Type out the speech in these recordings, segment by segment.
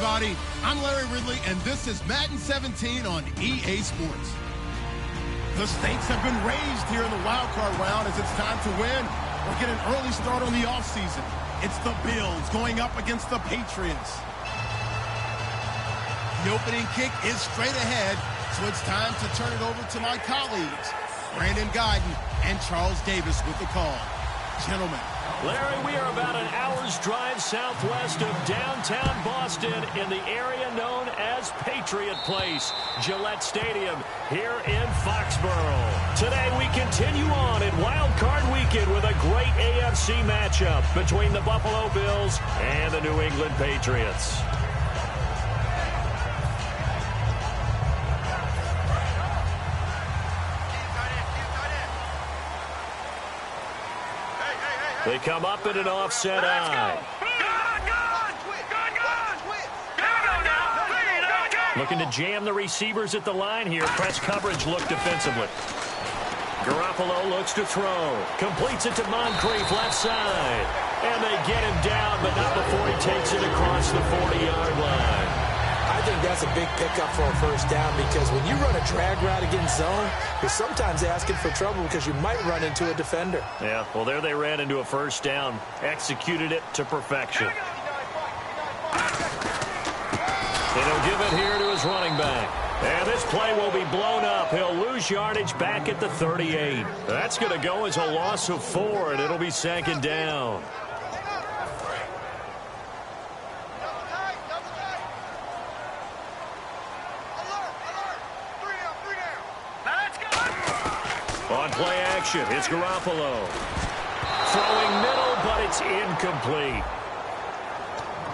everybody. I'm Larry Ridley, and this is Madden 17 on EA Sports. The stakes have been raised here in the wild card round as it's time to win or get an early start on the offseason. It's the Bills going up against the Patriots. The opening kick is straight ahead, so it's time to turn it over to my colleagues, Brandon Guyton and Charles Davis with the call. Gentlemen. Larry, we are about an hour's drive southwest of downtown Boston in the area known as Patriot Place, Gillette Stadium, here in Foxborough. Today we continue on in Wild Card Weekend with a great AFC matchup between the Buffalo Bills and the New England Patriots. They come up in an offset eye. Looking to jam the receivers at the line here. Press coverage look defensively. Garoppolo looks to throw. Completes it to Moncrief left side. And they get him down, but not before he takes it across the 40-yard line. I think that's a big pickup for a first down because when you run a drag route against zone, you're sometimes asking for trouble because you might run into a defender. Yeah, well, there they ran into a first down. Executed it to perfection. And he'll give it here to his running back. And this play will be blown up. He'll lose yardage back at the 38. That's going to go as a loss of 4, and it'll be second down. On play action, it's Garoppolo. Throwing middle, but it's incomplete.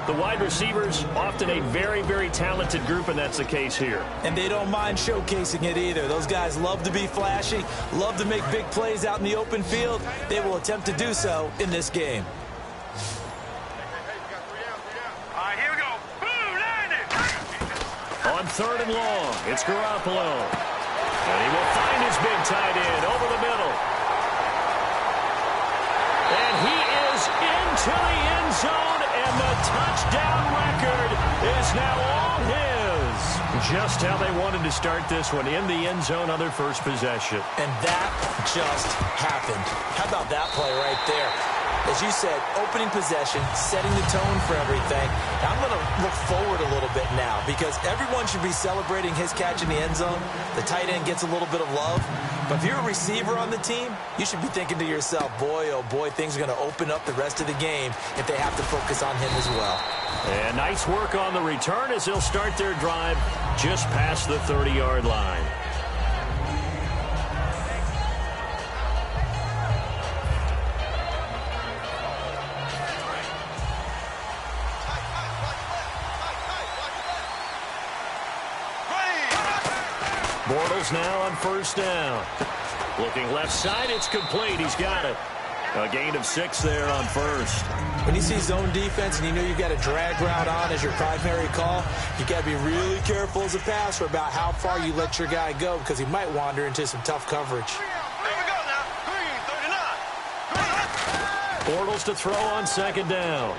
The wide receivers, often a very, very talented group, and that's the case here. And they don't mind showcasing it either. Those guys love to be flashy, love to make big plays out in the open field. They will attempt to do so in this game. All right, here we go. Boom, landed. On third and long, it's Garoppolo. And he will find his big tight end over the middle. And he is into the end zone, and the touchdown record is now all his. Just how they wanted to start this one, in the end zone on their first possession. And that just happened. How about that play right there? As you said, opening possession, setting the tone for everything. Now I'm going to look forward a little bit now because everyone should be celebrating his catch in the end zone. The tight end gets a little bit of love. But if you're a receiver on the team, you should be thinking to yourself, boy, oh boy, things are going to open up the rest of the game if they have to focus on him as well. And nice work on the return as they'll start their drive just past the 30-yard line. Bortles now on first down. Looking left side, it's complete. He's got it. A gain of 6 there on first. When you see zone defense and you know you've got a drag route on as your primary call, you got to be really careful as a passer about how far you let your guy go because he might wander into some tough coverage. Here we go now. 39. Bortles to throw on second down.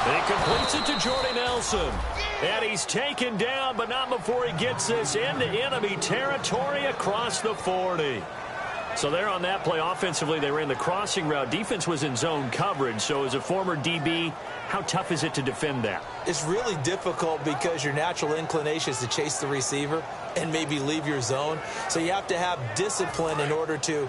He completes it to Jordy Nelson. And he's taken down, but not before he gets this into enemy territory across the 40. So there on that play, offensively, they ran the crossing route. Defense was in zone coverage. So as a former DB, how tough is it to defend that? It's really difficult because your natural inclination is to chase the receiver and maybe leave your zone. So you have to have discipline in order to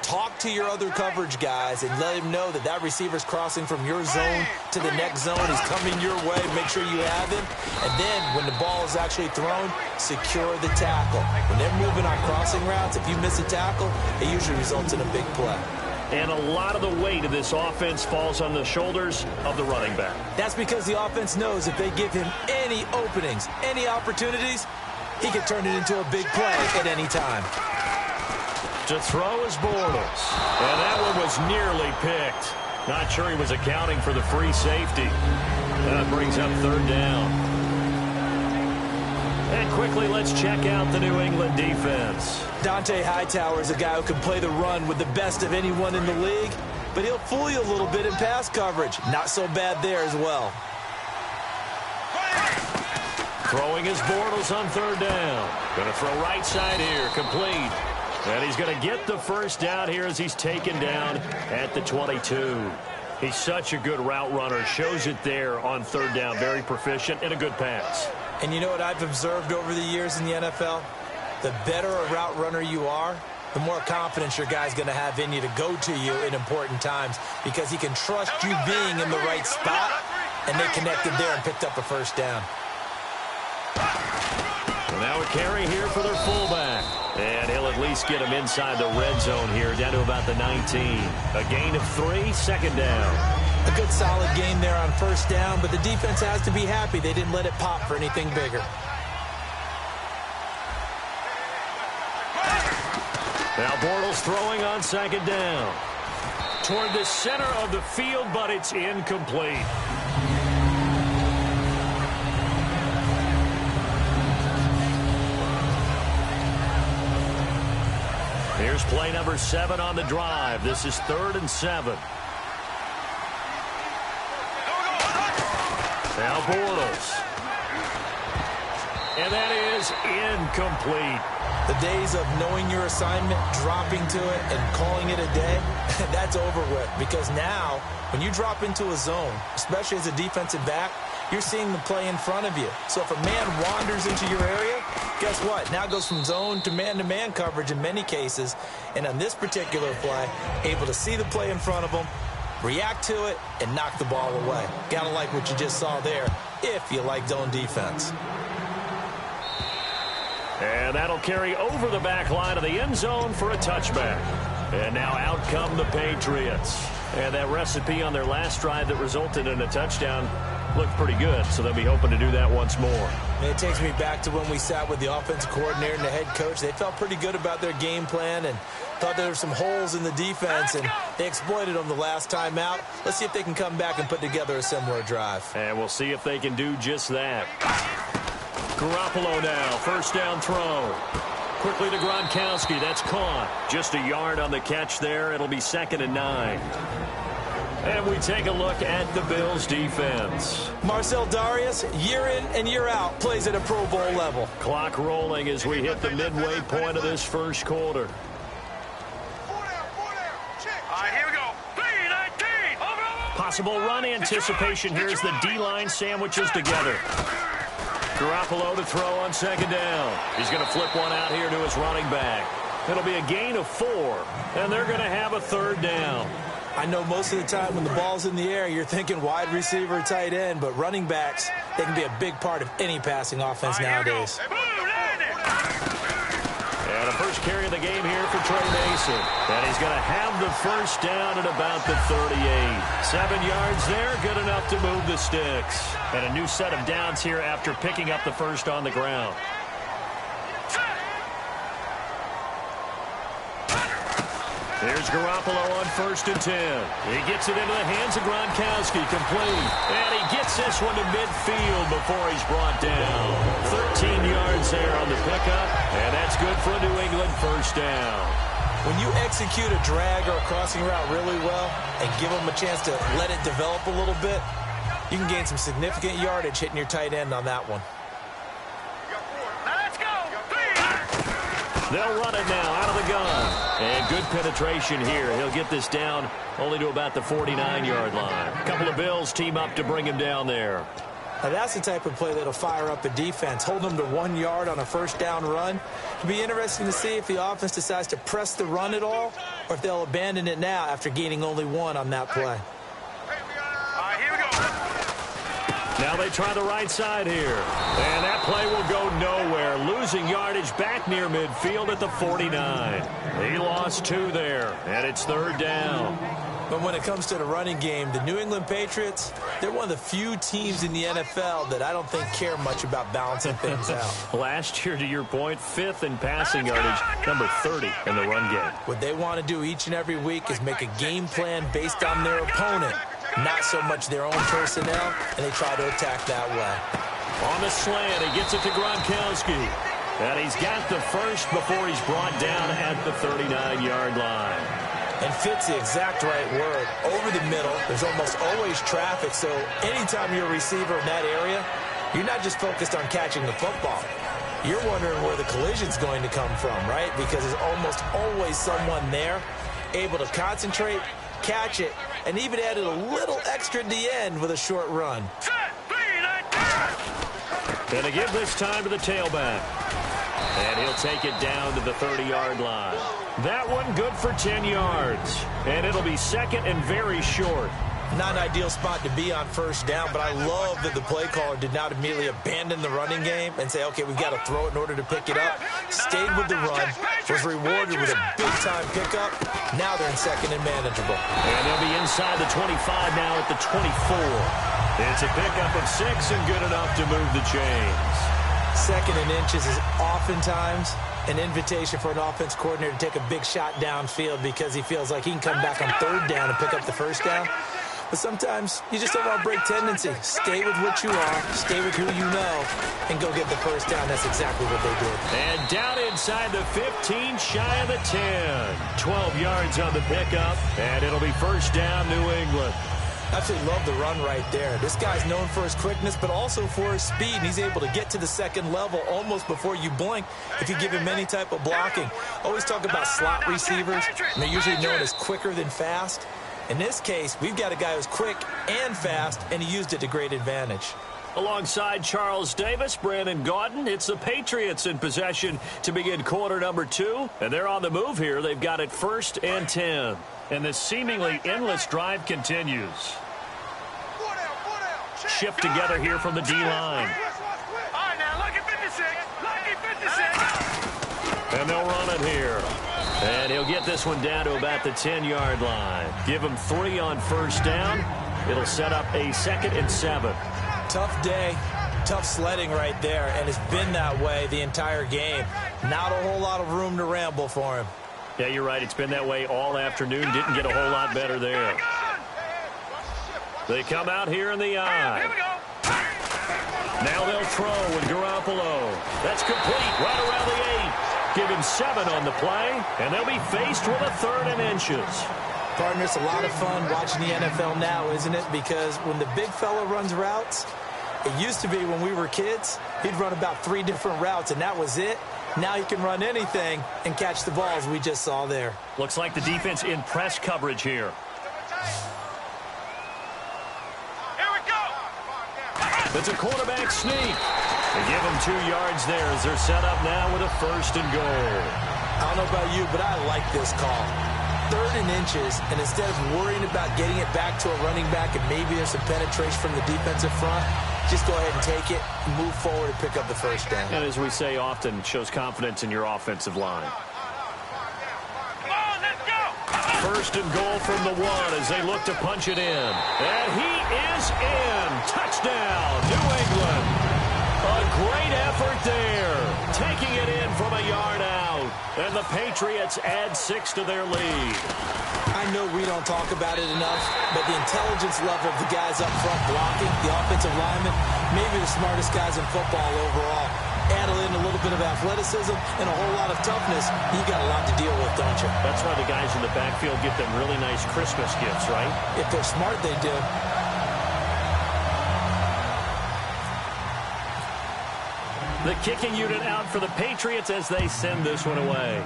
talk to your other coverage guys and let him know that that receiver's crossing from your zone to the next zone. He's coming your way. Make sure you have him. And then when the ball is actually thrown, secure the tackle. When they're moving on crossing routes, if you miss a tackle, it usually results in a big play. And a lot of the weight of this offense falls on the shoulders of the running back. That's because the offense knows if they give him any openings, any opportunities, he can turn it into a big play at any time. To throw is Bortles. And that one was nearly picked. Not sure he was accounting for the free safety. That brings up third down. And quickly, let's check out the New England defense. Dante Hightower is a guy who can play the run with the best of anyone in the league, but he'll fool you a little bit in pass coverage. Not so bad there as well. Throwing his Bortles on third down. Going to throw right side here, complete. And he's going to get the first down here as he's taken down at the 22. He's such a good route runner. Shows it there on third down. Very proficient and a good pass. And you know what I've observed over the years in the NFL? The better a route runner you are, the more confidence your guy's going to have in you to go to you in important times because he can trust you being in the right spot, and they connected there and picked up a first down. So now a carry here for their fullback. And he'll at least get him inside the red zone here, down to about the 19. A gain of 3, second down. A good solid game there on first down, but the defense has to be happy they didn't let it pop for anything bigger. Now Bortles throwing on second down. Toward the center of the field, but it's incomplete. Here's play number 7 on the drive. This is 3rd and 7. Now Bortles. And that is incomplete. The days of knowing your assignment, dropping to it, and calling it a day, that's over with. Because now, when you drop into a zone, especially as a defensive back, you're seeing the play in front of you. So if a man wanders into your area, guess what? Now it goes from zone to man-to-man coverage in many cases. And on this particular play, able to see the play in front of him, react to it, and knock the ball away. Gotta like what you just saw there, if you like zone defense. And that'll carry over the back line of the end zone for a touchback. And now out come the Patriots. And that recipe on their last drive that resulted in a touchdown looked pretty good, so they'll be hoping to do that once more. And it takes me back to when we sat with the offensive coordinator and the head coach. They felt pretty good about their game plan and thought there were some holes in the defense, and they exploited them the last time out. Let's see if they can come back and put together a similar drive. And we'll see if they can do just that. Garoppolo now, first down throw. Quickly to Gronkowski, that's caught. Just a yard on the catch there. It'll be 2nd and 9. And we take a look at the Bills' defense. Marcel Darius, year in and year out, plays at a Pro Bowl level. Clock rolling as we hit the midway point of this first quarter. All right, here we go. 3-19. Possible run anticipation here as the D-line sandwiches together. Garoppolo to throw on second down. He's going to flip one out here to his running back. It'll be a gain of 4, and they're going to have a third down. I know most of the time when the ball's in the air, you're thinking wide receiver, tight end, but running backs, they can be a big part of any passing offense nowadays. And a first carry of the game here for Trey Mason. And he's going to have the first down at about the 38. 7 yards there, good enough to move the sticks. And a new set of downs here after picking up the first on the ground. Here's Garoppolo on 1st and 10. He gets it into the hands of Gronkowski, complete. And he gets this one to midfield before he's brought down. 13 yards there on the pickup, and that's good for a New England first down. When you execute a drag or a crossing route really well and give them a chance to let it develop a little bit, you can gain some significant yardage hitting your tight end on that one. Let's go. They'll run it now out of the gun. And good penetration here. He'll get this down only to about the 49-yard line. A couple of Bills team up to bring him down there. Now that's the type of play that'll fire up a defense. Hold them to 1 yard on a first down run. It'll be interesting to see if the offense decides to press the run at all or if they'll abandon it now after gaining only 1 on that play. All right, here we go. Now they try the right side here. And that play will go nowhere. Losing yardage back near midfield at the 49. He lost 2 there, and it's 3rd down. But when it comes to the running game, the New England Patriots, they're one of the few teams in the NFL that I don't think care much about balancing things out. Last year, to your point, 5th in passing yardage, number 30 in the run game. What they want to do each and every week is make a game plan based on their opponent, not so much their own personnel, and they try to attack that way. On the slant, he gets it to Gronkowski. And he's got the first before he's brought down at the 39-yard line. And fit's the exact right word. Over the middle, there's almost always traffic, so anytime you're a receiver in that area, you're not just focused on catching the football. You're wondering where the collision's going to come from, right? Because there's almost always someone there able to concentrate, catch it, and even added a little extra at the end with a short run. And they give this time to the tailback. And he'll take it down to the 30-yard line. That one good for 10 yards. And it'll be second and very short. Not an ideal spot to be on first down, but I love that the play caller did not immediately abandon the running game and say, okay, we've got to throw it in order to pick it up. Stayed with the run, was rewarded with a big-time pickup. Now they're in second and manageable. And they'll be inside the 25 now at the 24. It's a pickup of 6 and good enough to move the chains. Second and inches is oftentimes an invitation for an offense coordinator to take a big shot downfield because he feels like he can come back on third down and pick up the first down. But sometimes you just have a break tendency. Stay with what you are, stay with who you know, and go get the first down. That's exactly what they did. And down inside the 15, shy of the 10. 12 yards on the pickup, and it'll be first down, New England. Absolutely love the run right there. This guy's known for his quickness, but also for his speed. And he's able to get to the second level almost before you blink if you give him any type of blocking. Always talk about slot receivers, and they're usually known as quicker than fast. In this case, we've got a guy who's quick and fast, and he used it to great advantage. Alongside Charles Davis, Brandon Gaudin, it's the Patriots in possession to begin quarter number 2. And they're on the move here. They've got it 1st and 10. And the seemingly endless drive continues. Shift together here from the D-line. All right, now, lucky 56. Lucky 56. And they'll run it here. And he'll get this one down to about the 10-yard line. Give him 3 on first down. It'll set up a 2nd and 7. Tough day, tough sledding right there, and it's been that way the entire game. Not a whole lot of room to ramble for him. Yeah, you're right. It's been that way all afternoon. Didn't get a whole lot better there. They come out here in the eye. Here we go. Now they'll throw with Garoppolo. That's complete right around the 8. Give him 7 on the play, and they'll be faced with a 3rd and inches. Partner, it's a lot of fun watching the NFL now, isn't it? Because when the big fella runs routes, it used to be when we were kids, he'd run about 3 different routes, and that was it. Now he can run anything and catch the balls we just saw there. Looks like the defense in press coverage here. Here we go. It's a quarterback sneak. They give him 2 yards there as they're set up now with a 1st and goal. I don't know about you, but I like this call. 3rd and inches, and instead of worrying about getting it back to a running back and maybe there's some penetration from the defensive front, just go ahead and take it, move forward, and pick up the first down. And as we say often, shows confidence in your offensive line. Come on, let's go. 1st and goal from the 1 as they look to punch it in. And he is in. Touchdown, New England. A great effort there. Taking it in from a yard out. And the Patriots add 6 to their lead. I know we don't talk about it enough, but the intelligence level of the guys up front blocking, the offensive linemen, maybe the smartest guys in football overall. Add in a little bit of athleticism and a whole lot of toughness, you got a lot to deal with, don't you? That's why the guys in the backfield get them really nice Christmas gifts, right? If they're smart, they do. The kicking unit out for the Patriots as they send this one away.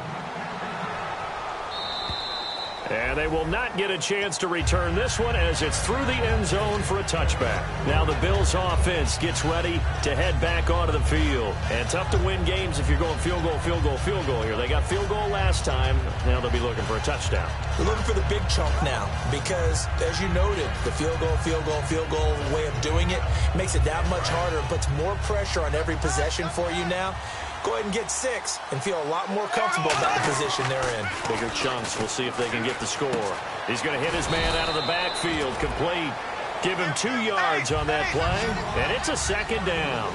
And they will not get a chance to return this one as it's through the end zone for a touchback. Now the Bills offense gets ready to head back onto the field. And tough to win games if you're going field goal, field goal, field goal here. They got field goal last time. Now they'll be looking for a touchdown. They're looking for the big chunk now because, as you noted, the field goal way of doing it makes it that much harder and puts more pressure on every possession for you now. Go ahead and get 6 and feel a lot more comfortable about the position they're in. Bigger chunks. We'll see if they can get the score. He's going to hit his man out of the backfield. Complete. Give him 2 yards on that play, and it's a 2nd down.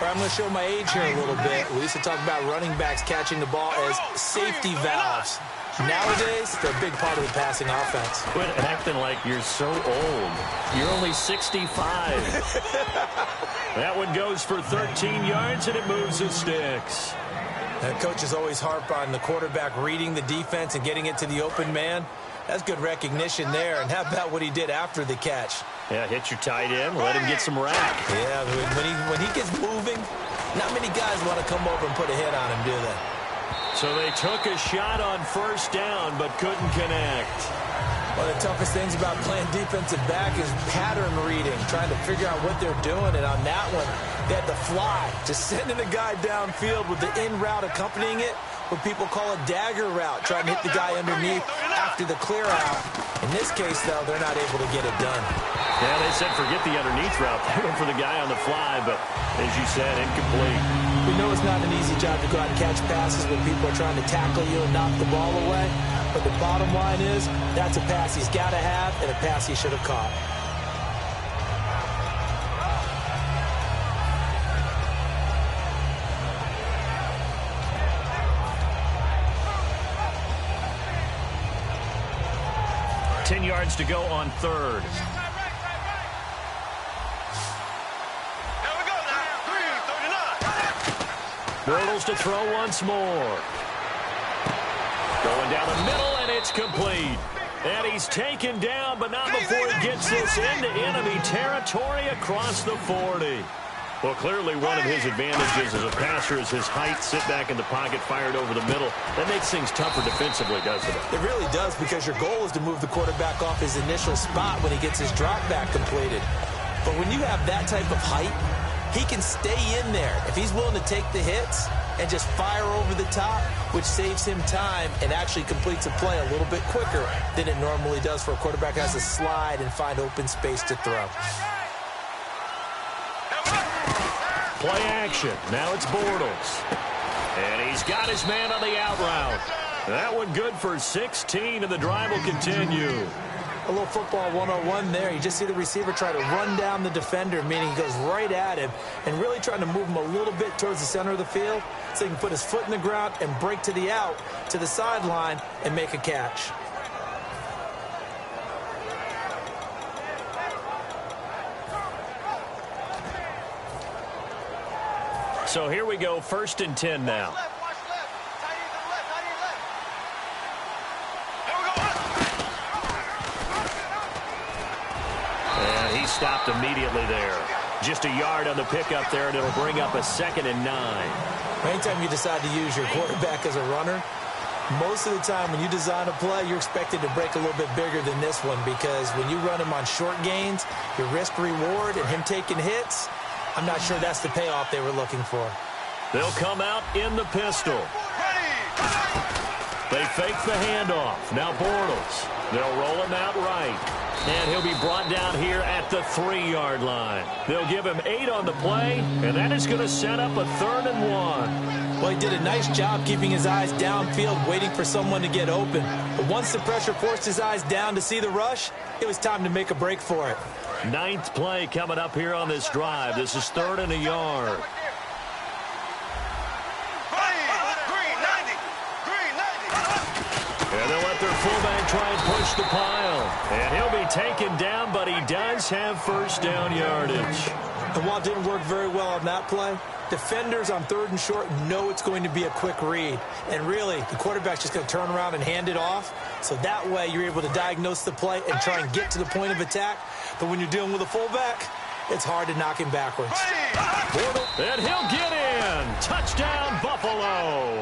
I'm going to show my age here a little bit. We used to talk about running backs catching the ball as safety valves. Nowadays, they're a big part of the passing offense. Quit acting like you're so old. You're only 65. That one goes for 13 yards, and it moves the sticks. And coaches always harp on the quarterback reading the defense and getting it to the open man. That's good recognition there. And how about what he did after the catch? Yeah, hit your tight end, let him get some rack. Yeah, when he gets moving, not many guys want to come over and put a hit on him, do they? So they took a shot on first down, but couldn't connect. One of the toughest things about playing defensive back is pattern reading, trying to figure out what they're doing. And on that one, they had the fly, just sending a guy downfield with the in route accompanying it, what people call a dagger route, trying to hit the guy underneath after the clear out. In this case, though, they're not able to get it done. Yeah, they said forget the underneath route. They went for the guy on the fly, but as you said, incomplete. We know it's not an easy job to go out and catch passes when people are trying to tackle you and knock the ball away. But the bottom line is, that's a pass he's got to have and a pass he should have caught. Yards to go on third. Here we go now. 3:39. Bortles to throw once more. Going down the middle, and it's complete. And he's taken down, but not before he gets this into enemy territory across the 40. Well, clearly one of his advantages as a passer is his height, sit back in the pocket, fired over the middle. That makes things tougher defensively, doesn't it? It really does, because your goal is to move the quarterback off his initial spot when he gets his drop back completed. But when you have that type of height, he can stay in there if he's willing to take the hits and just fire over the top, which saves him time and actually completes a play a little bit quicker than it normally does for a quarterback who has to slide and find open space to throw. Play action. Now it's Bortles. And he's got his man on the out route. That one good for 16, and the drive will continue. A little football 101 there. You just see the receiver try to run down the defender, meaning he goes right at him and really trying to move him a little bit towards the center of the field so he can put his foot in the ground and break to the out, to the sideline, and make a catch. So here we go, 1st and 10 now. And he stopped immediately there. Just a yard on the pickup there, and it'll bring up a 2nd and 9. Anytime you decide to use your quarterback as a runner, most of the time when you design a play, you're expected to break a little bit bigger than this one, because when you run him on short gains, your risk-reward and him taking hits, I'm not sure that's the payoff they were looking for. They'll come out in the pistol. They fake the handoff. Now Bortles. They'll roll him out right. And he'll be brought down here at the 3-yard line. They'll give him 8 on the play, and that is going to set up a 3rd and 1. Well, he did a nice job keeping his eyes downfield, waiting for someone to get open. But once the pressure forced his eyes down to see the rush, it was time to make a break for it. 9th play coming up here on this drive. This is 3rd and a yard. And they'll let their fullback try and push the pile. And he'll be taken down, but he does have 1st down yardage. And while it didn't work very well on that play, defenders on 3rd and short know it's going to be a quick read. And really, the quarterback's just going to turn around and hand it off. So that way, you're able to diagnose the play and try and get to the point of attack. But when you're dealing with a fullback, it's hard to knock him backwards. And he'll get in. Touchdown, Buffalo.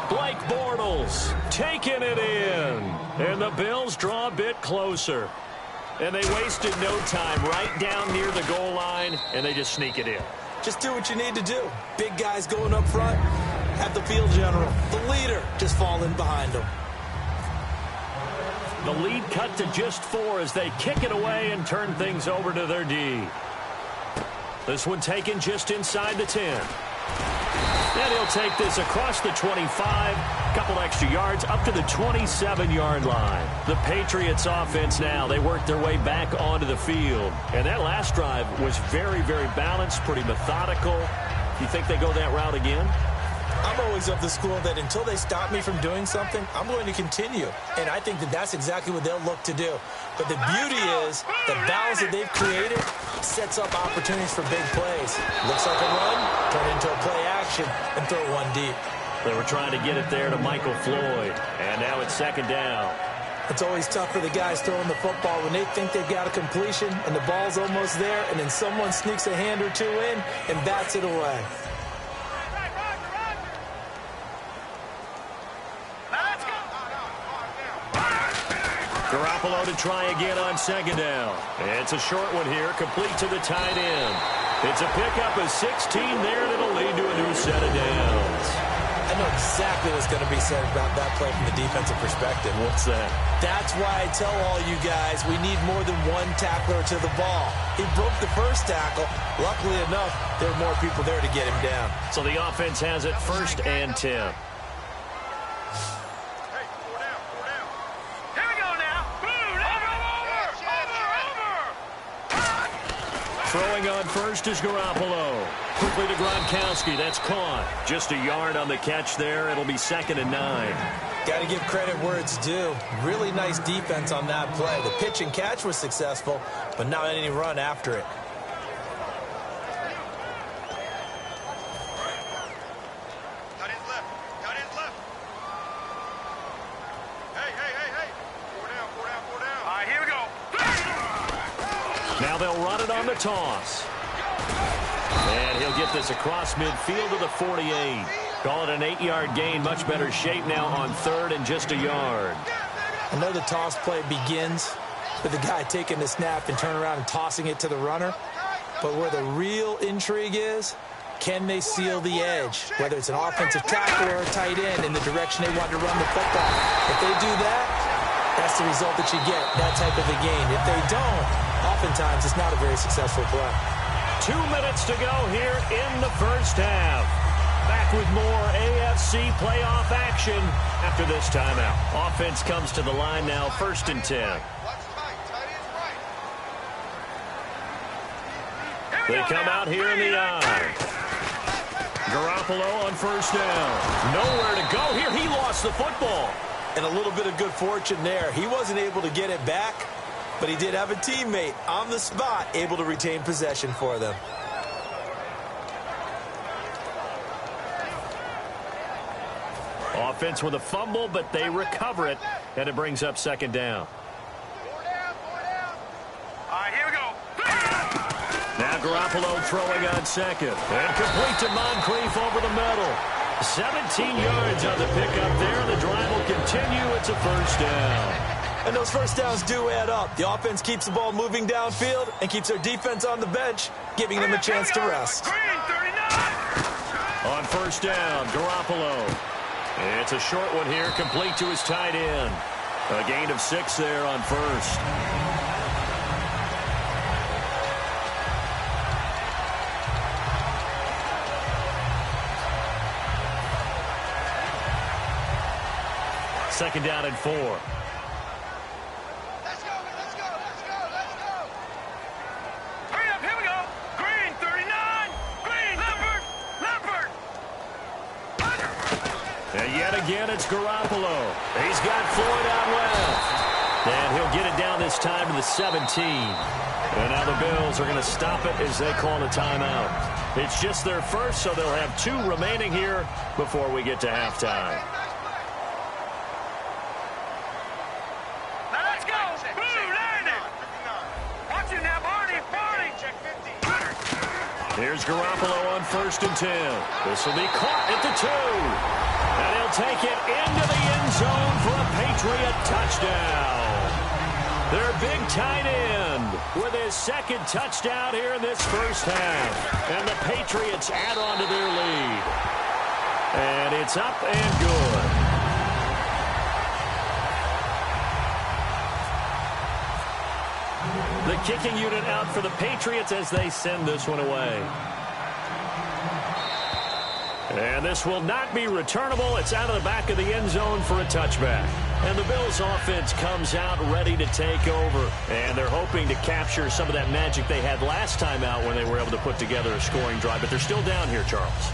Blake Bortles taking it in. And the Bills draw a bit closer. And they wasted no time right down near the goal line, and they just sneak it in. Just do what you need to do. Big guys going up front. Have the field general, the leader, just falling behind them. The lead cut to just 4 as they kick it away and turn things over to their D. This one taken just inside the 10. And he'll take this across the 25, couple extra yards up to the 27-yard line. The Patriots offense now, they work their way back onto the field. And that last drive was very, very balanced, pretty methodical. You think they go that route again? I'm always of the school that until they stop me from doing something, I'm going to continue. And I think that that's exactly what they'll look to do. But the beauty is the balance that they've created sets up opportunities for big plays. Looks like a run, turn it into a play action, and throw one deep. They were trying to get it there to Michael Floyd. And now it's 2nd down. It's always tough for the guys throwing the football when they think they've got a completion and the ball's almost there, and then someone sneaks a hand or two in and bats it away. Garoppolo to try again on second down. It's a short one here, complete to the tight end. It's a pickup of 16 there, and it'll lead to a new set of downs. I know exactly what's going to be said about that play from the defensive perspective. What's that? That's why I tell all you guys we need more than one tackler to the ball. He broke the first tackle. Luckily enough, there were more people there to get him down. So the offense has it 1st and 10. Throwing on first is Garoppolo. Quickly to Gronkowski. That's caught. Just a yard on the catch there. It'll be 2nd and 9. Got to give credit where it's due. Really nice defense on that play. The pitch and catch was successful, but not any run after it. Cut his left. Cut his left. Hey. 4 down. All right, here we go. Now they'll run it on the toss. And he'll get this across midfield to the 48. Call it an 8-yard gain. Much better shape now on 3rd and just a yard. I know the toss play begins with the guy taking the snap and turning around and tossing it to the runner. But where the real intrigue is, can they seal the edge? Whether it's an offensive tackle or a tight end in the direction they want to run the football. If they do that, that's the result that you get, that type of a gain. If they don't, oftentimes it's not a very successful play. 2 minutes to go here in the first half. Back with more AFC playoff action after this timeout. Offense comes to the line now, 1st and 10. They come out here in the eye. Garoppolo on 1st down. Nowhere to go here. He lost the football. And a little bit of good fortune there. He wasn't able to get it back, but he did have a teammate on the spot able to retain possession for them. Offense with a fumble, but they recover it, and it brings up 2nd down. 4 down. All right, here we go. Now Garoppolo throwing on 2nd. And complete to Moncrief over the middle. 17 yards on the pickup there. The drive will continue. It's a 1st down. And those 1st downs do add up. The offense keeps the ball moving downfield and keeps their defense on the bench, giving them a chance to rest. Green, 39. On 1st down, Garoppolo. It's a short one here, complete to his tight end. A gain of 6 there on 1st. Second down and 4. Let's go. Hurry up, here we go. Green, 39. Green, Leopard. And yet again, it's Garoppolo. He's got Floyd out left. And he'll get it down this time to the 17. And now the Bills are going to stop it as they call a timeout. It's just their first, so they'll have 2 remaining here before we get to halftime. Here's Garoppolo on 1st and 10. This will be caught at the 2. And he'll take it into the end zone for a Patriot touchdown. Their big tight end with his 2nd touchdown here in this first half. And the Patriots add on to their lead. And it's up and good. The kicking unit out for the Patriots as they send this one away. And this will not be returnable. It's out of the back of the end zone for a touchback. And the Bills offense comes out ready to take over. And they're hoping to capture some of that magic they had last time out when they were able to put together a scoring drive. But they're still down here, Charles.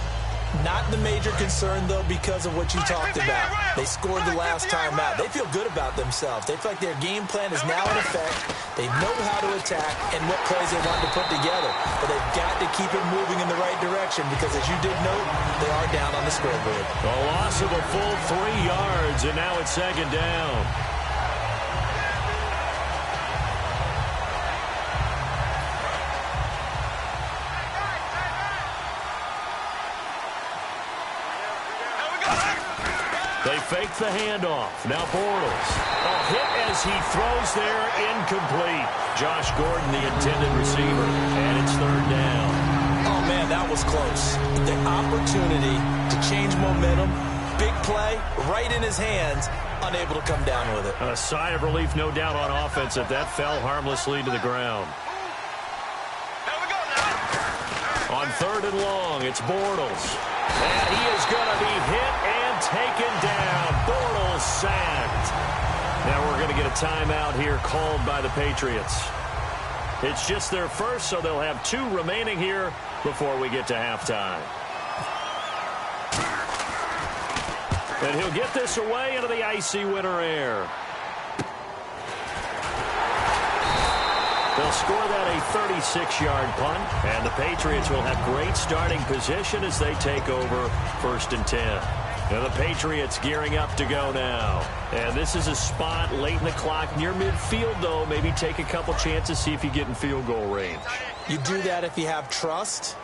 Not the major concern, though, because of what you talked about. They scored the last time out. They feel good about themselves. They feel like their game plan is now in effect. They know how to attack and what plays they want to put together. But they've got to keep it moving in the right direction because, as you did note, they are down on the scoreboard. A loss of a full 3 yards, and now it's 2nd down. They fake the handoff. Now Bortles. A hit as he throws there, incomplete. Josh Gordon, the intended receiver, and it's third down. Oh, man, that was close. The opportunity to change momentum, big play, right in his hands, unable to come down with it. A sigh of relief, no doubt, on offense that fell harmlessly to the ground. On third and long, it's Bortles. And he is going to be hit and taken down. Bortles sacked. Now we're going to get a timeout here called by the Patriots. It's just their first, so they'll have 2 remaining here before we get to halftime. And he'll get this away into the icy winter air. They'll score that a 36-yard punt, and the Patriots will have great starting position as they take over 1st and 10. And the Patriots gearing up to go now. And this is a spot late in the clock near midfield, though. Maybe take a couple chances, see if you get in field goal range. You do that if you have trust,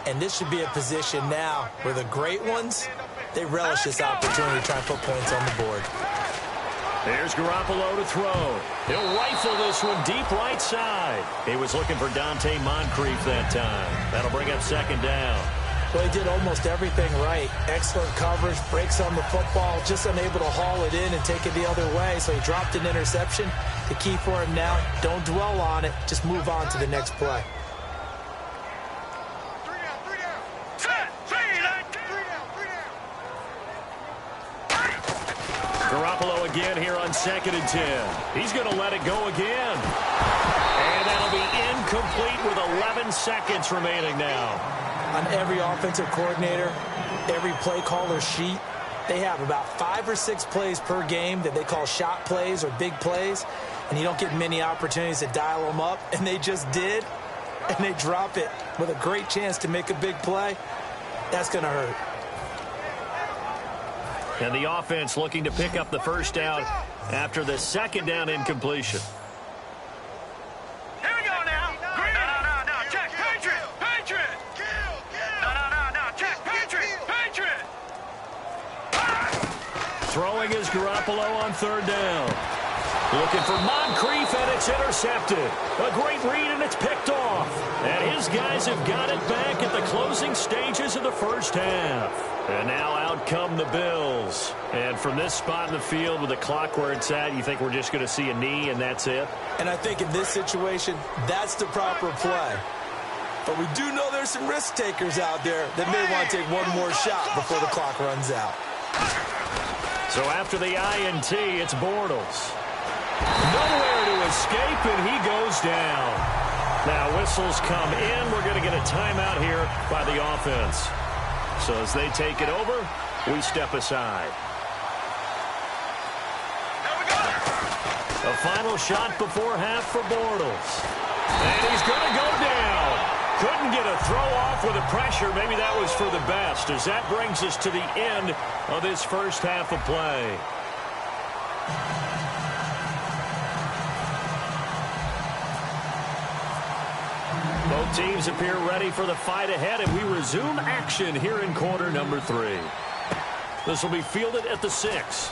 and this should be a position now where the great ones, they relish this opportunity to try and put points on the board. There's Garoppolo to throw. He'll rifle this one deep right side. He was looking for Dante Moncrief that time. That'll bring up 2nd down. Well, he did almost everything right. Excellent coverage, breaks on the football, just unable to haul it in and take it the other way. So he dropped an interception. The key for him now, don't dwell on it. Just move on to the next play. Garoppolo again here on 2nd and 10. He's going to let it go again. And that'll be incomplete with 11 seconds remaining now. On every offensive coordinator, every play caller sheet, they have about 5 or 6 plays per game that they call shot plays or big plays, and you don't get many opportunities to dial them up, and they just did, and they drop it with a great chance to make a big play. That's going to hurt. And the offense looking to pick up the first down after the 2nd down incompletion. Here we go now. Green. No. Check. Patriot. No. Check. Patriot. Throwing is Garoppolo on 3rd down. Looking for Moncrief, and it's intercepted. A great read, and it's picked off. And his guys have got it back at the closing stages of the first half. And now out come the Bills. And from this spot in the field with the clock where it's at, you think we're just going to see a knee and that's it? And I think in this situation, that's the proper play. But we do know there's some risk takers out there that may want to take one more shot before the clock runs out. So after the INT, it's Bortles. Nowhere to escape, and he goes down. Now whistles come in. We're going to get a timeout here by the offense. So as they take it over, we step aside. A final shot before half for Bortles. And he's going to go down. Couldn't get a throw off with the pressure. Maybe that was for the best, as that brings us to the end of this first half of play. Both teams appear ready for the fight ahead, and we resume action here in quarter number 3. This will be fielded at the 6.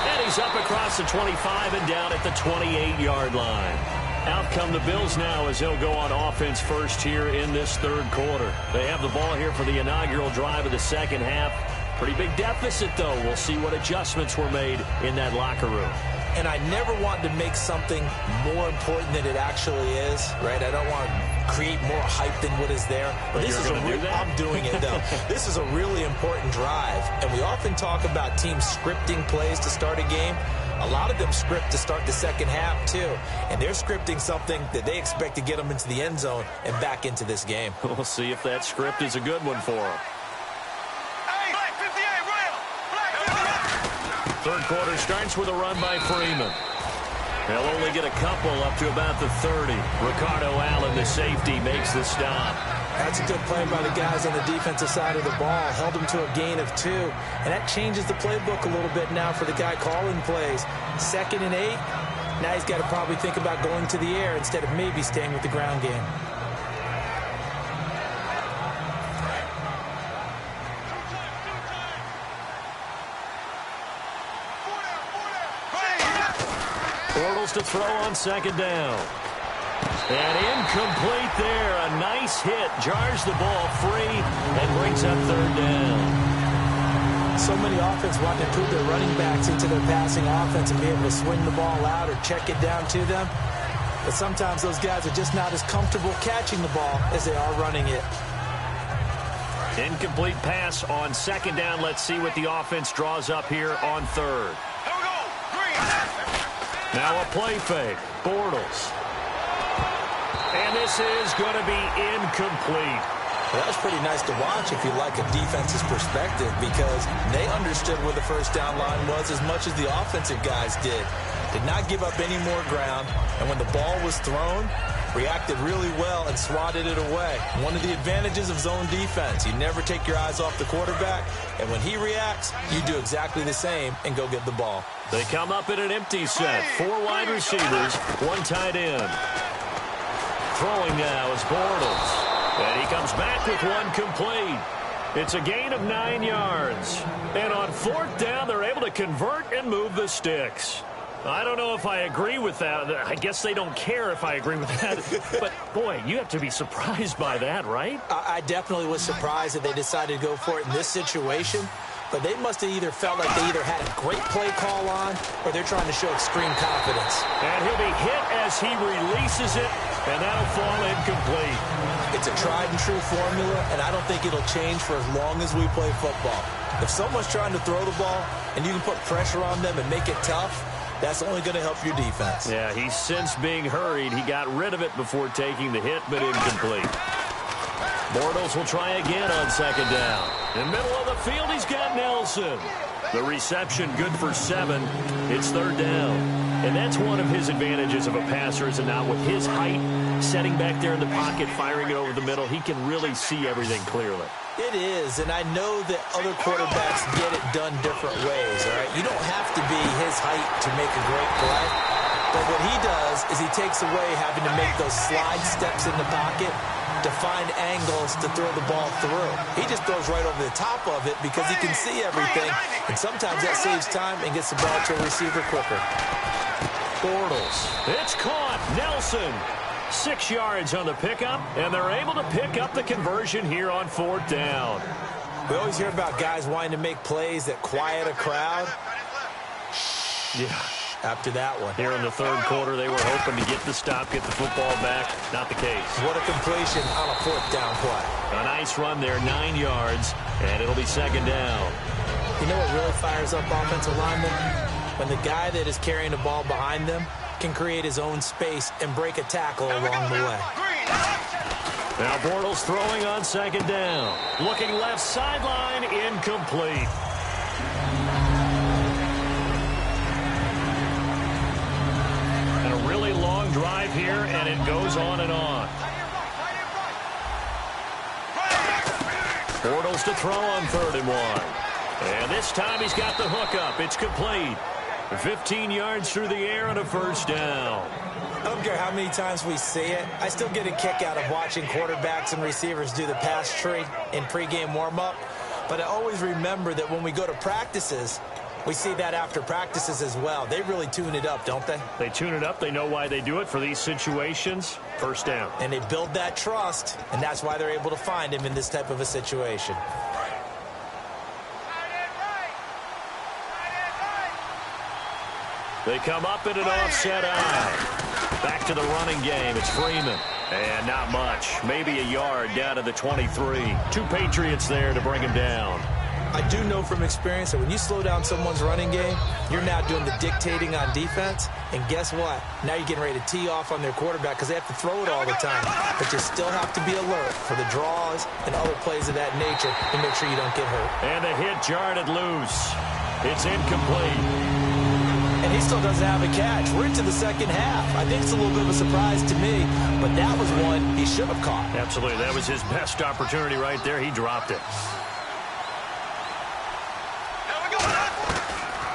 And he's up across the 25 and down at the 28-yard line. Out come the Bills now as they'll go on offense first here in this 3rd quarter. They have the ball here for the inaugural drive of the 2nd half. Pretty big deficit, though. We'll see what adjustments were made in that locker room. And I never want to make something more important than it actually is, right? I don't want to create more hype than what is there. But this is I'm doing it, though. This is a really important drive. And we often talk about teams scripting plays to start a game. A lot of them script to start the 2nd half, too. And they're scripting something that they expect to get them into the end zone and back into this game. We'll see if that script is a good one for them. Third quarter starts with a run by Freeman. They'll only get a couple up to about the 30. Ricardo Allen, the safety, makes the stop. That's a good play by the guys on the defensive side of the ball. Held them to a gain of 2. And that changes the playbook a little bit now for the guy calling plays. 2nd and 8. Now he's got to probably think about going to the air instead of maybe staying with the ground game. to throw on second down. And incomplete there. A nice hit. Jars the ball free and brings up third down. So many offenses want to improve their running backs into their passing offense and be able to swing the ball out or check it down to them. But sometimes those guys are just not as comfortable catching the ball as they are running it. Incomplete pass on second down. Let's see what the offense draws up here on third. Here we go. Green. Now a play fake. Bortles. And this is going to be incomplete. Well, that was pretty nice to watch if you like a defense's perspective, because they understood where the first down line was as much as the offensive guys did. Did not give up any more ground, and when the ball was thrown, reacted really well and swatted it away. One of the advantages of zone defense, you never take your eyes off the quarterback, and when he reacts, you do exactly the same and go get the ball. They come up in an empty set. 4 wide receivers, 1 tight end. Throwing now is Bortles. And he comes back with 1 complete. It's a gain of 9 yards. And on 4th down, they're able to convert and move the sticks. I don't know if I agree with that. I guess they don't care if I agree with that. But, boy, you have to be surprised by that, right? I definitely was surprised that they decided to go for it in this situation. But they must have either felt like they either had a great play call on or they're trying to show extreme confidence. And he'll be hit as he releases it, and that'll fall incomplete. It's a tried-and-true formula, and I don't think it'll change for as long as we play football. If someone's trying to throw the ball and you can put pressure on them and make it tough, that's only going to help your defense. Yeah, he's since being hurried. He got rid of it before taking the hit, but incomplete. Bortles will try again on second down. In the middle of the field, he's got Nelson. The reception good for 7. It's third down. And that's one of his advantages of a passer, is it not? With his height, setting back there in the pocket, firing it over the middle, he can really see everything clearly. It is, and I know that other quarterbacks get it done different ways, all right? You don't have to be his height to make a great play. But what he does is he takes away having to make those slide steps in the pocket to find angles to throw the ball through. He just throws right over the top of it because he can see everything, and sometimes that saves time and gets the ball to a receiver quicker. Bortles. It's caught. Nelson. 6 yards on the pickup, and they're able to pick up the conversion here on 4th down. We always hear about guys wanting to make plays that quiet a crowd. Yeah. After that one. Here in the third quarter, they were hoping to get the stop, get the football back. Not the case. What a completion on a 4th down play. A nice run there, 9 yards, and it'll be second down. You know what really fires up offensive linemen? When the guy that is carrying the ball behind them can create his own space and break a tackle along the way. Now Bortles throwing on second down. Looking left sideline, incomplete. And a really long drive here, and it goes on and on. Bortles to throw on 3rd and 1. And this time he's got the hook up. It's complete. 15 yards through the air and a first down. I don't care how many times we see it. I still get a kick out of watching quarterbacks and receivers do the pass tree in pregame warm-up. But I always remember that when we go to practices, we see that after practices as well. They really tune it up, don't they? They tune it up. They know why they do it for these situations. First down. And they build that trust, and that's why they're able to find him in this type of a situation. They come up in an offset eye. Back to the running game. It's Freeman. And not much. Maybe a yard down to the 23. 2 Patriots there to bring him down. I do know from experience that when you slow down someone's running game, you're now doing the dictating on defense. And guess what? Now you're getting ready to tee off on their quarterback because they have to throw it all the time. But you still have to be alert for the draws and other plays of that nature to make sure you don't get hurt. And the hit jarred it loose. It's incomplete. And he still doesn't have a catch. We're into the second half. I think it's a little bit of a surprise to me, but that was one he should have caught. Absolutely. That was his best opportunity right there. He dropped it.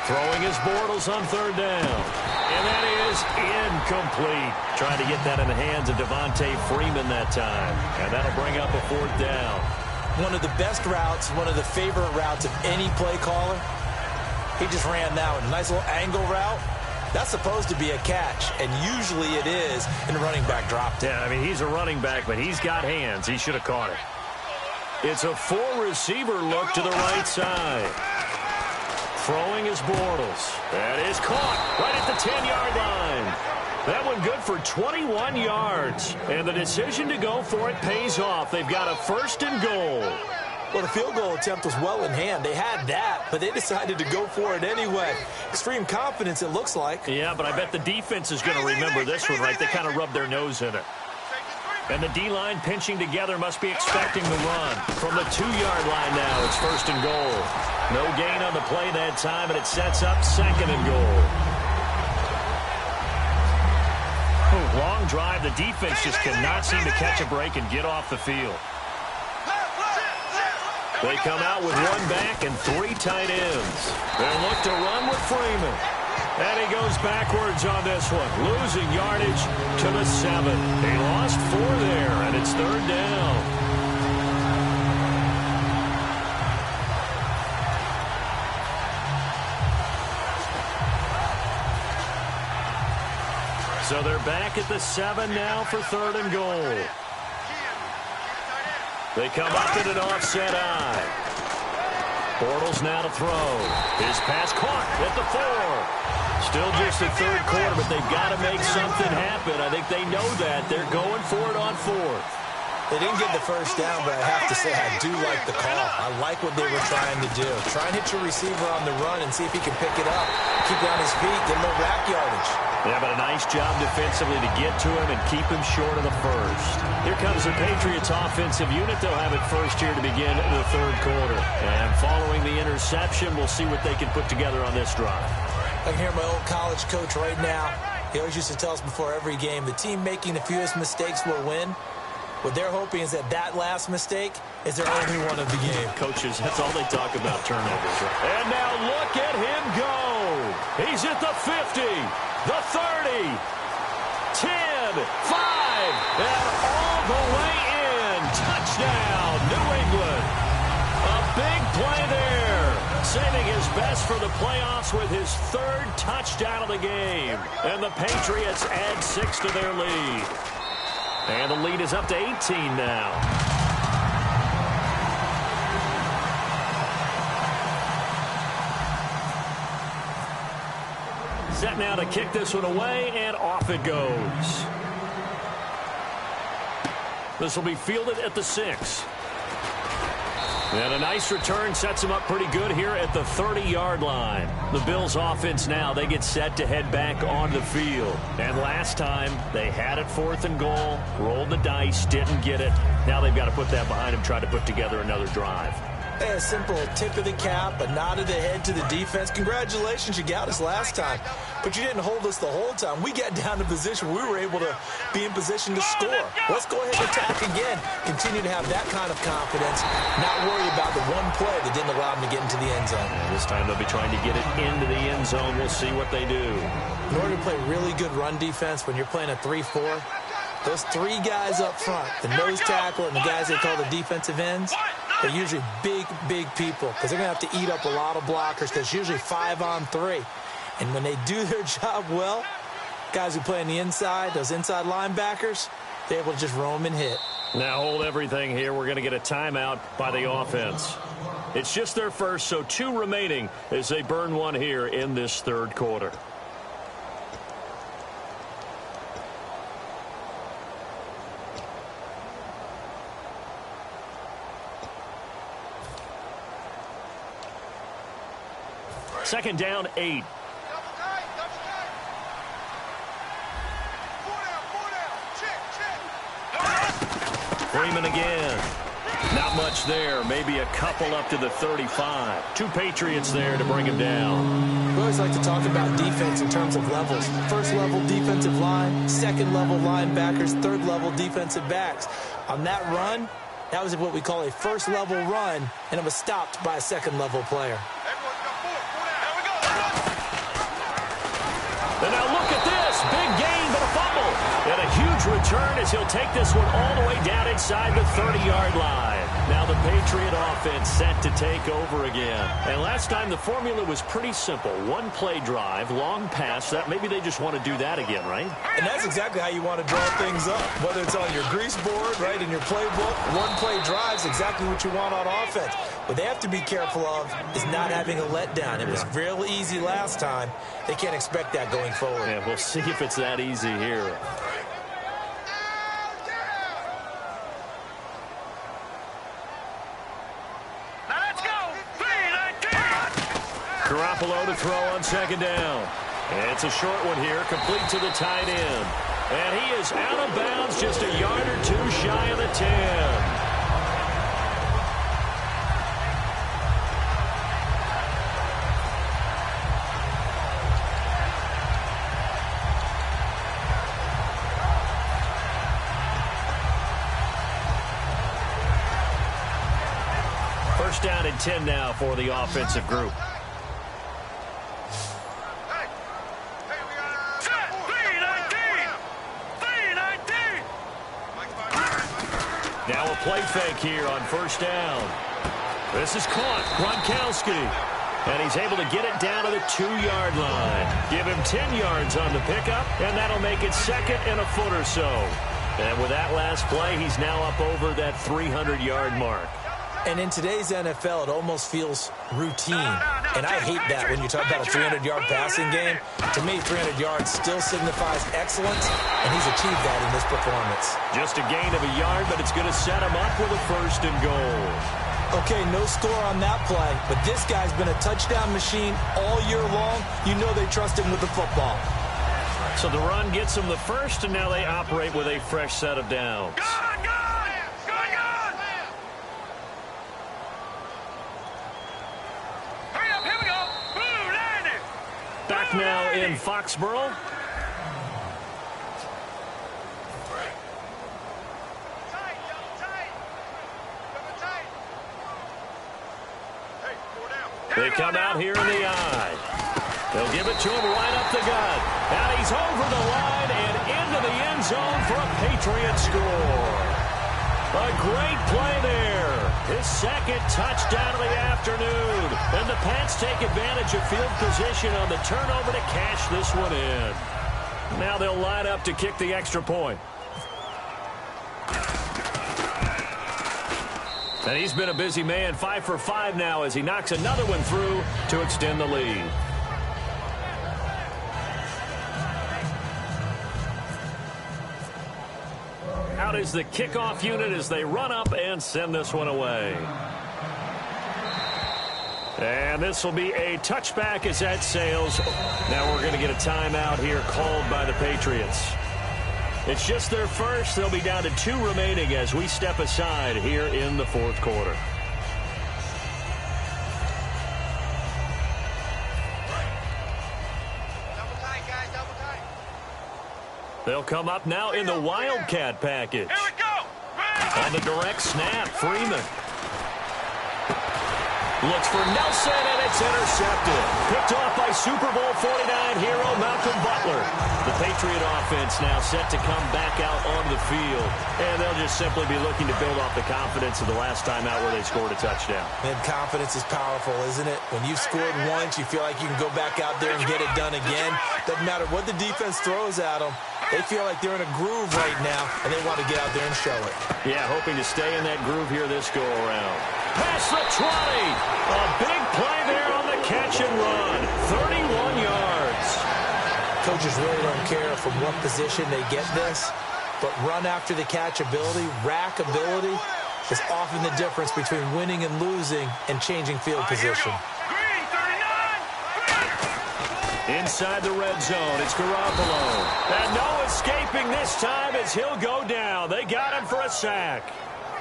Throwing his Bortles on 3rd down. And that is incomplete. Trying to get that in the hands of Devontae Freeman that time. And that'll bring up a 4th down. One of the best routes, one of the favorite routes of any play caller. He just ran that one. Nice little angle route. That's supposed to be a catch, and usually it is, and the running back dropped it. Yeah, I mean, he's a running back, but he's got hands. He should have caught it. It's a four-receiver look to the right side. Throwing is Bortles. That is caught right at the 10-yard line. That one good for 21 yards. And the decision to go for it pays off. They've got a 1st and goal. Well, the field goal attempt was well in hand. They had that, but they decided to go for it anyway. Extreme confidence, it looks like. Yeah, but I bet the defense is going to remember this one, right? They kind of rubbed their nose in it. And the D-line pinching together must be expecting the run. From the 2-yard line now, it's 1st and goal. No gain on the play that time, and it sets up 2nd and goal. Long drive. The defense just cannot seem to catch a break and get off the field. They come out with 1 back and 3 tight ends. They look to run with Freeman. And he goes backwards on this one, losing yardage to the 7. He lost 4 there, and it's 3rd down. So they're back at the 7 now for 3rd and goal. They come up in an offset eye. Bortles now to throw. His pass caught at the 4. Still just the 3rd quarter, but they've got to make something happen. I think they know that. They're going for it on 4th. They didn't get the 1st down, but I have to say I do like the call. I like what they were trying to do. Try and hit your receiver on the run and see if he can pick it up. Keep it on his feet, get a little rack yardage. Yeah, but a nice job defensively to get to him and keep him short of the 1st. Here comes the Patriots offensive unit. They'll have it first here to begin the 3rd quarter. And following the interception, we'll see what they can put together on this drive. I can hear my old college coach right now. He always used to tell us before every game, the team making the fewest mistakes will win. What they're hoping is that last mistake is their only one of the game. Coaches, that's all they talk about, turnovers. And now look at him go. He's at the 50, the 30, 10, 5, and all the way in. Touchdown, New England. A big play there. Saving his best for the playoffs with his 3rd touchdown of the game. And the Patriots add 6 to their lead. And the lead is up to 18 now. Set now to kick this one away, and off it goes. This will be fielded at the 6. And a nice return sets him up pretty good here at the 30-yard line. The Bills offense now, they get set to head back on the field. And last time, they had it 4th and goal, rolled the dice, didn't get it. Now they've got to put that behind them, try to put together another drive. A simple tip of the cap, a nod of the head to the defense. Congratulations, you got us last time. But you didn't hold us the whole time. We got down to position where we were able to be in position to score. Let's go ahead and attack again. Continue to have that kind of confidence. Not worry about the one play that didn't allow them to get into the end zone. And this time they'll be trying to get it into the end zone. We'll see what they do. In order to play really good run defense when you're playing a 3-4, those 3 guys up front, the nose tackle and the guys they call the defensive ends, they're usually big people because they're going to have to eat up a lot of blockers because it's usually 5-on-3. And when they do their job well, guys who play on the inside, those inside linebackers, they're able to just roam and hit. Now hold everything here. We're going to get a timeout by the offense. It's just their first, so 2 remaining as they burn one here in this 3rd quarter. Second down, 8. Freeman again. Not much there. Maybe a couple up to the 35. 2 Patriots there to bring him down. We always like to talk about defense in terms of levels. 1st level defensive line, 2nd level linebackers, 3rd level defensive backs. On that run, that was what we call a 1st level run, and it was stopped by a 2nd level player. And now look at this. Big gain, but a fumble. And a huge huge return as he'll take this one all the way down inside the 30-yard line. Now the Patriot offense set to take over again. And last time the formula was pretty simple. One play drive, long pass. That maybe they just want to do that again, right? And that's exactly how you want to draw things up. Whether it's on your grease board, right, in your playbook, one play drive is exactly what you want on offense. What they have to be careful of is not having a letdown. It was real easy last time. They can't expect that going forward. Yeah, we'll see if it's that easy here. Garoppolo to throw on second down. And it's a short one here, complete to the tight end. And he is out of bounds, just a yard or two shy of the 10. First down and 10 now for the offensive group. Now a play fake here on first down. This is caught. Gronkowski. And he's able to get it down to the 2-yard line. Give him 10 yards on the pickup, and that'll make it second and a foot or so. And with that last play, he's now up over that 300-yard mark. And in today's NFL, it almost feels routine. And I hate that when you talk about a 300-yard passing game. To me, 300 yards still signifies excellence, and he's achieved that in this performance. Just a gain of a yard, but it's going to set him up with a first and goal. Okay, no score on that play, but this guy's been a touchdown machine all year long. You know they trust him with the football. So the run gets him the first, and now they operate with a fresh set of downs. Back now in Foxborough. They come out here in the eye. They'll give it to him right up the gut. And he's over the line and into the end zone for a Patriot score. A great play there. His second touchdown of the afternoon. And the Pats take advantage of field position on the turnover to cash this one in. Now they'll line up to kick the extra point. And he's been a busy man, 5 for 5 now as he knocks another one through to extend the lead. Out is the kickoff unit as they run up and send this one away. And this will be a touchback as that sails. Now we're going to get a timeout here called by the Patriots. It's just their first. They'll be down to 2 remaining as we step aside here in the fourth quarter. They'll come up now in the Wildcat package. Here we go! On the direct snap, Freeman. Looks for Nelson, and it's intercepted. Picked off by Super Bowl 49 hero Malcolm Butler. The Patriot offense now set to come back out on the field. And they'll just simply be looking to build off the confidence of the last time out where they scored a touchdown. And confidence is powerful, isn't it? When you've scored once, you feel like you can go back out there and get it done again. Doesn't matter what the defense throws at them. They feel like they're in a groove right now, and they want to get out there and show it. Yeah, hoping to stay in that groove here this go-around. Past the 20. A big play there on the catch and run. 31 yards. Coaches really don't care from what position they get this, but run after the catch ability, rack ability, is often the difference between winning and losing and changing field position. Inside the red zone, it's Garoppolo. And no escaping this time as he'll go down. They got him for a sack.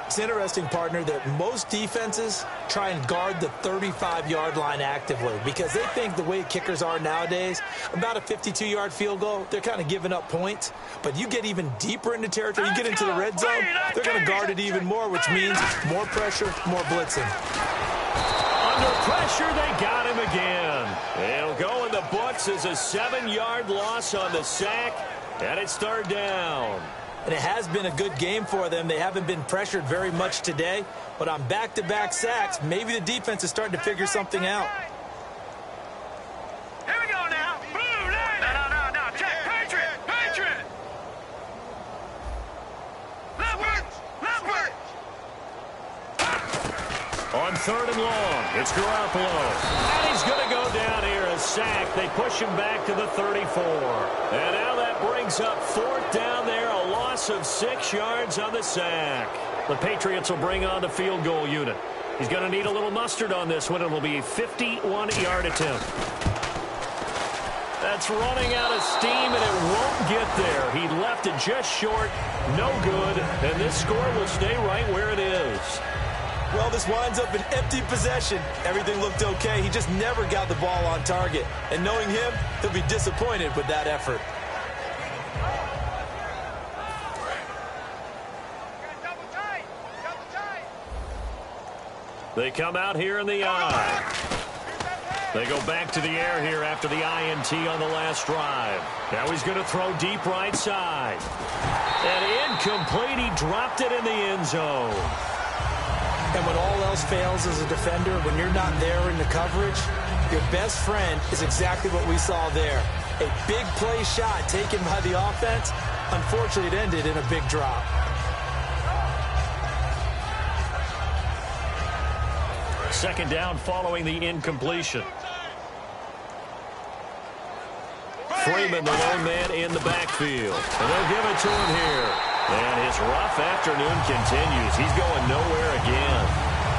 It's interesting, partner, that most defenses try and guard the 35-yard line actively because they think the way kickers are nowadays, about a 52-yard field goal, they're kind of giving up points. But you get even deeper into territory, you get into the red zone, they're going to guard it even more, which means more pressure, more blitzing. Under pressure, they got him again. It'll go in the books as a 7-yard loss on the sack, and it's third down. and it has been a good game for them. They haven't been pressured very much today, but on back-to-back sacks, maybe the defense is starting to figure something out. Here we go now. Blue line. No. Check. Patriot. Leopard. On 3rd and long, it's Garoppolo. And he's going to go down here, a sack. They push him back to the 34. And now that brings up 4th down there, a loss of 6 yards on the sack. The Patriots will bring on the field goal unit. He's going to need a little mustard on this one. It will be a 51-yard attempt. That's running out of steam, and it won't get there. He left it just short, no good, and this score will stay right where it is. Well, this winds up an empty possession. Everything looked okay. He just never got the ball on target. And knowing him, he'll be disappointed with that effort. They come out here in the I. They go back to the air here after the INT on the last drive. Now he's going to throw deep right side. And incomplete. He dropped it in the end zone. And when all else fails as a defender, when you're not there in the coverage, your best friend is exactly what we saw there. A big play shot taken by the offense. Unfortunately, it ended in a big drop. Second down following the incompletion. Freeman, the lone man in the backfield. And they'll give it to him here. And his rough afternoon continues. He's going nowhere again.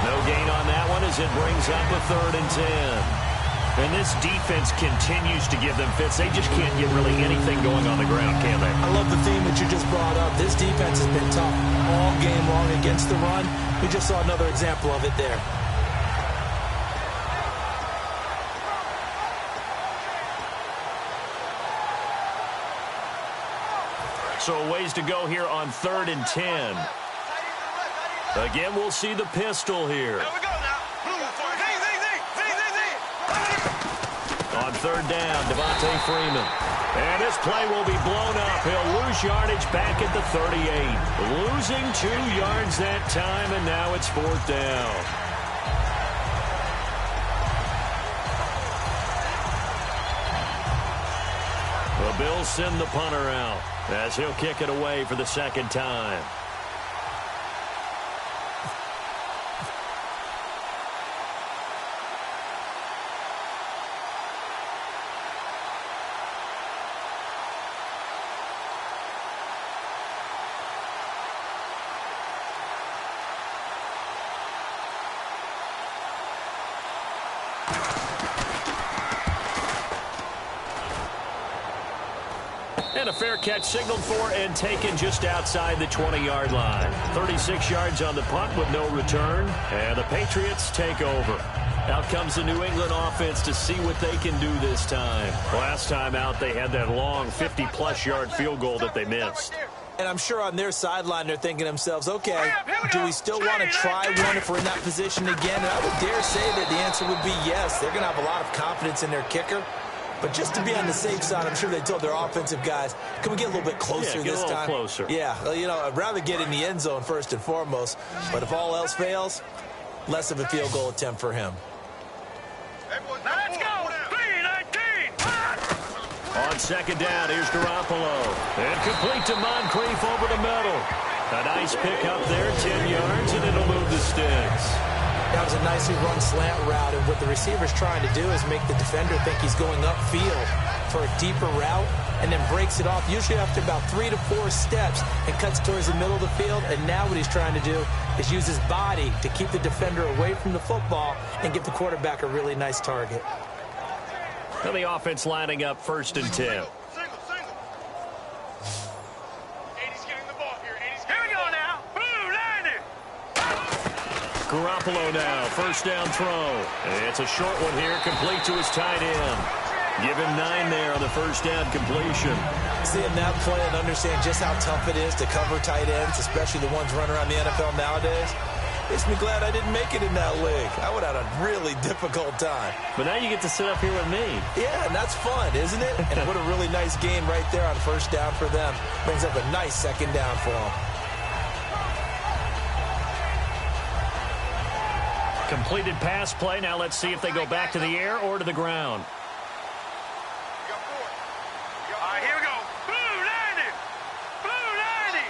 No gain on that one as it brings up a 3rd and 10. And this defense continues to give them fits. They just can't get really anything going on the ground, can they? I love the theme that you just brought up. This defense has been tough all game long against the run. We just saw another example of it there. So ways to go here on 3rd and 10. Again, we'll see the pistol here. On 3rd down, Devontae Freeman. And this play will be blown up. He'll lose yardage back at the 38. Losing 2 yards that time, and now it's 4th down. The Bills send the punter out as he'll kick it away for the 2nd time. And a fair catch signaled for and taken just outside the 20-yard line. 36 yards on the punt with no return. And the Patriots take over. Out comes the New England offense to see what they can do this time. Last time out, they had that long 50-plus yard field goal that they missed. And I'm sure on their sideline they're thinking to themselves, okay, do we still want to try one if we're in that position again? And I would dare say that the answer would be yes. They're going to have a lot of confidence in their kicker. But just to be on the safe side, I'm sure they told their offensive guys, can we get a little bit closer this time? Closer. Yeah, well, you know, I'd rather get in the end zone first and foremost. But if all else fails, less of a field goal attempt for him. Let's go. 3-19. On 2nd down, here's Garoppolo. And complete to Moncrief over the middle. A nice pick up there, 10 yards, and it'll move the sticks. That was a nicely run slant route, and what the receiver's trying to do is make the defender think he's going upfield for a deeper route and then breaks it off, usually after about 3 to 4 steps, and cuts towards the middle of the field. And now what he's trying to do is use his body to keep the defender away from the football and give the quarterback a really nice target. And the offense lining up 1st and 10. Garoppolo now, 1st down throw. It's a short one here, complete to his tight end. Give him 9 there on the 1st down completion. Seeing that play and understand just how tough it is to cover tight ends, especially the ones running around the NFL nowadays. Makes me glad I didn't make it in that league. I would have had a really difficult time. But now you get to sit up here with me. Yeah, and that's fun, isn't it? And what a really nice game right there on first down for them. Brings up a nice second down for them. Completed pass play. Now let's see if they go back to the air or to the ground. All right, here we go. Blue 90. Blue 90.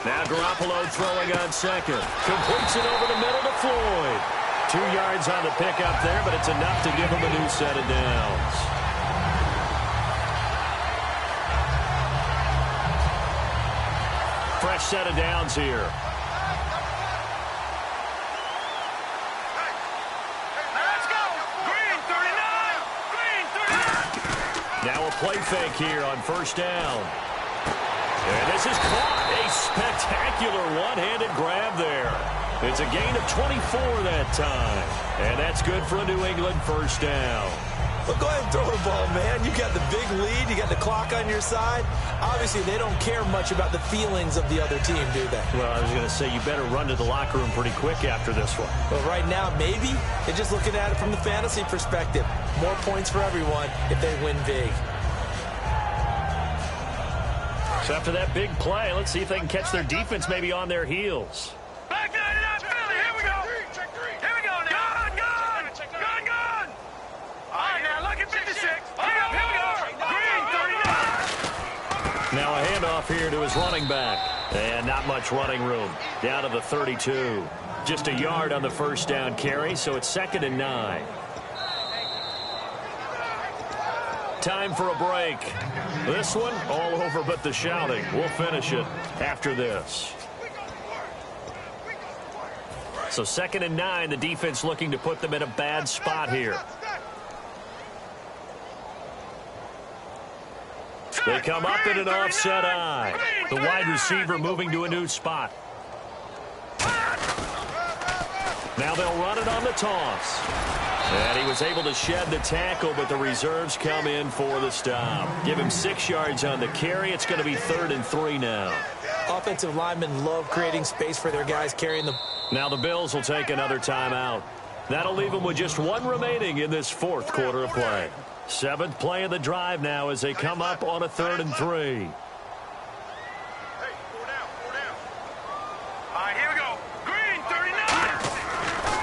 Now Garoppolo throwing on second. Completes it over the middle to Floyd. 2 yards on the pickup there, but it's enough to give him a new set of downs. Fresh set of downs here. Let's go. Green 39. Green 39. Now a play fake here on first down. And this is caught. A spectacular one-handed grab there. It's a gain of 24 that time. And that's good for a New England first down. Well, go ahead and throw the ball, man. You got the big lead. You got the clock on your side. Obviously, they don't care much about the feelings of the other team, do they? Well, I was going to say, you better run to the locker room pretty quick after this one. But right now, maybe they're just looking at it from the fantasy perspective. More points for everyone if they win big. So after that big play, let's see if they can catch their defense maybe on their heels. Back 99 Philly. Here we go. Here we go now. Gun. All right, now look at 56. Here we go. Green 39. Now a handoff here to his running back. And not much running room. Down to the 32. Just a yard on the first down carry, so it's 2nd and 9. Time for a break. This one, all over but the shouting. We'll finish it after this. So 2nd and 9, the defense looking to put them in a bad spot here. They come up in an offset eye. The wide receiver moving to a new spot. Now they'll run it on the toss. And he was able to shed the tackle, but the reserves come in for the stop. Give him 6 yards on the carry. It's going to be 3rd and 3 now. Offensive linemen love creating space for their guys carrying the... Now the Bills will take another timeout. That'll leave them with just 1 remaining in this 4th quarter of play. 7th play of the drive now as they come up on a 3rd and 3.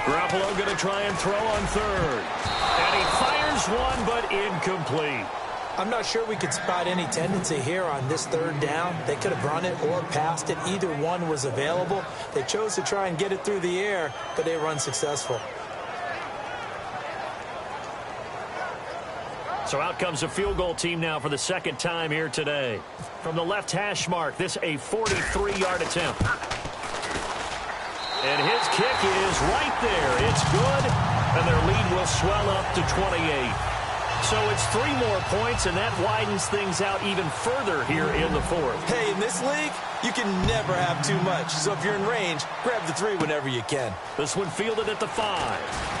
Garoppolo going to try and throw on 3rd. And he fires one, but incomplete. I'm not sure we could spot any tendency here on this 3rd down. They could have run it or passed it. Either one was available. They chose to try and get it through the air, but they were unsuccessful. So out comes a field goal team now for the 2nd time here today. From the left hash mark, this a 43-yard attempt. And his kick is right there. It's good, and their lead will swell up to 28. So it's 3 more points, and that widens things out even further here in the 4th. Hey, in this league, you can never have too much. So if you're in range, grab the 3 whenever you can. This one fielded at the 5.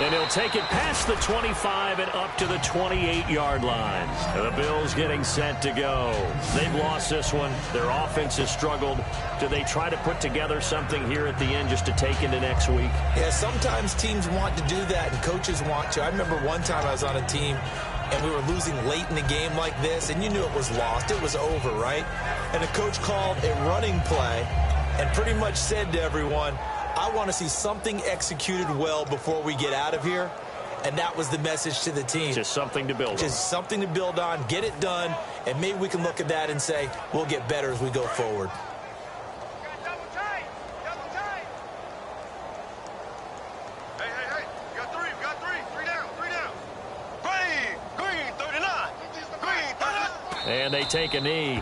And he'll take it past the 25 and up to the 28-yard line. And the Bills getting set to go. They've lost this one. Their offense has struggled. Do they try to put together something here at the end just to take into next week? Yeah, sometimes teams want to do that and coaches want to. I remember one time I was on a team and we were losing late in the game like this, and you knew it was lost. It was over, right? And the coach called a running play and pretty much said to everyone, I want to see something executed well before we get out of here. And that was the message to the team. Just something to build on. Just something to build on, get it done, and maybe we can look at that and say, we'll get better as we go forward. Double tight. Hey. You got 3. We got 3. 3 down. Green 39. Green 39. And they take a knee.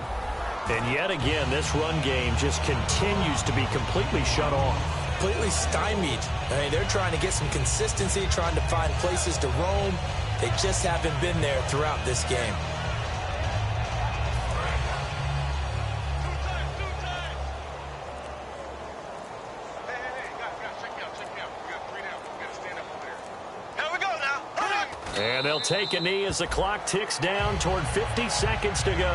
And yet again, this run game just continues to be completely shut off. Completely stymied. I mean, they're trying to get some consistency, trying to find places to roam. They just haven't been there throughout this game. Hey, guys, check me out. We got 3 down. We got to stand up over there. Here we go now. And they'll take a knee as the clock ticks down toward 50 seconds to go.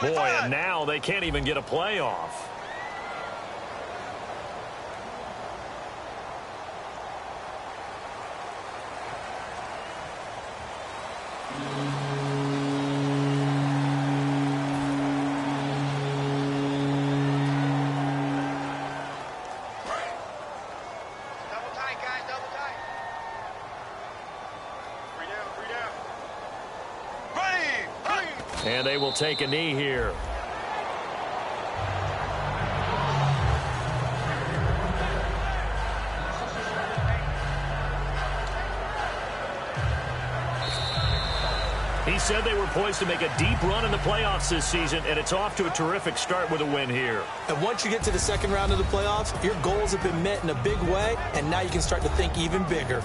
Boy, and now they can't even get a playoff. And they will take a knee here. He said they were poised to make a deep run in the playoffs this season, and it's off to a terrific start with a win here. And once you get to the second round of the playoffs, your goals have been met in a big way, and now you can start to think even bigger.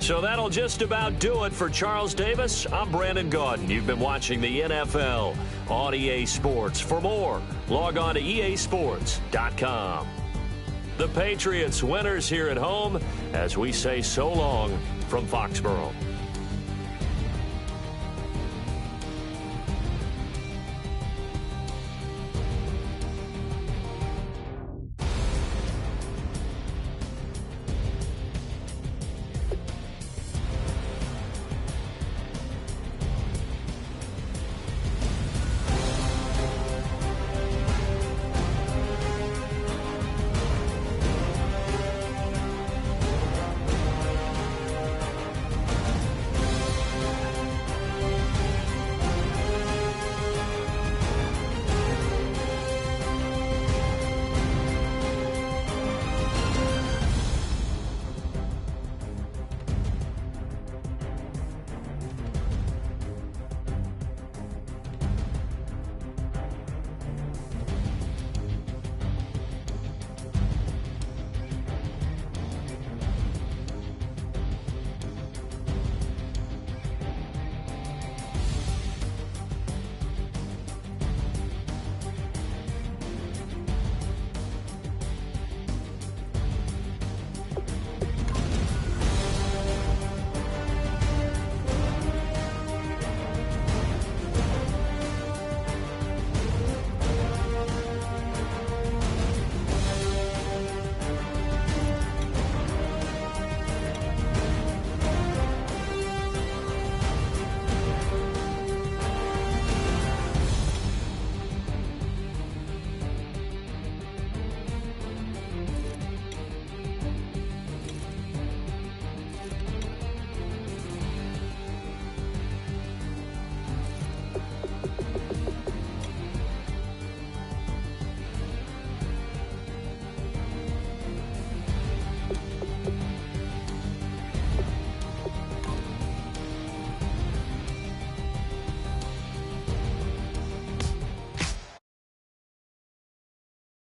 So that'll just about do it for Charles Davis. I'm Brandon Gaudin. You've been watching the NFL on EA Sports. For more, log on to easports.com. The Patriots winners here at home as we say so long from Foxborough.